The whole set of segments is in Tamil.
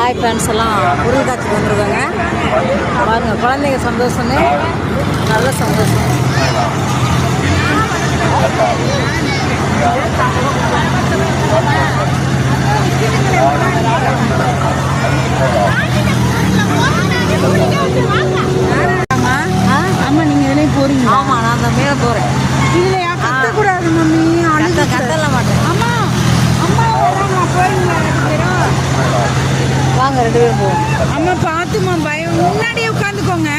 ஹாய் ஃப்ரெண்ட்ஸ் எல்லாம் பொருள் காட்சிக்கு வந்துருக்காங்க. பாருங்கள், குழந்தைங்க சந்தோஷமே நல்ல சந்தோஷம். ஆமாம், நீங்கள் இதுலேயே போகிறீங்க? ஆமாம், நான் அந்த மேலே போகிறேன். இல்லையா, கத்தக்கூடாது மம்மி. கத்தல மாட்டேன். அம்மா அம்மா வராங்க, போகிறீங்களா 2 பேரும்? வாங்க 2 பேரும் போவோம். அம்மா பார்த்துமா, பயம். முன்னாடியே உட்காந்துக்கோங்க.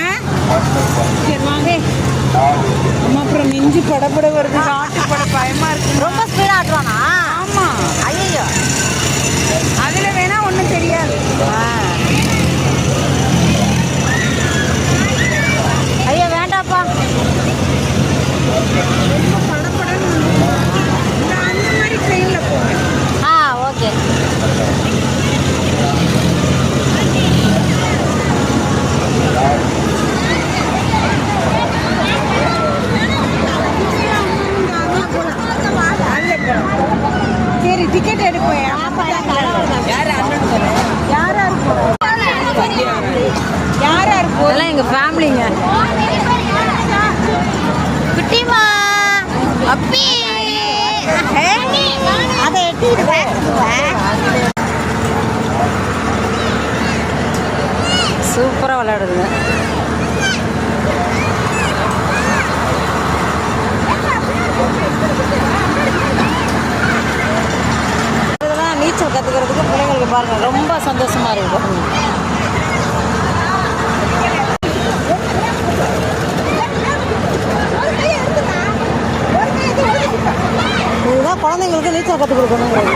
சரி வாங்க. அம்மா அப்புறம் நெஞ்சு படப்பட வருது, ஆட்டு பட பயமாக இருக்கு. ரொம்ப ஸ்பீடாக ஆட்டுவானா? ஆமாம், ஐயோ, அதில் வேணா ஒன்றும் தெரியாது. ஐயா வேண்டாப்பா. படப்படன்னு அந்த மாதிரி ட்ரெயினில் போங்க. ஓகே. சரி, டிக்கெட் எடுப்பேன். யார் இருக்கும்? இதெல்லாம் எங்கள் ஃபேமிலிங்க. குட்டிமா அப்பி அதை சூப்பராக விளையாடுதுங்க. இதெல்லாம் நீச்சல் கற்றுக்கிறதுக்கு பிள்ளைங்களுக்கு பாருங்கள் ரொம்ப சந்தோஷமாக இருக்கும். இதுதான் குழந்தைங்களுக்கு நீச்சல் கற்றுக் கொடுக்கணுங்கிறது.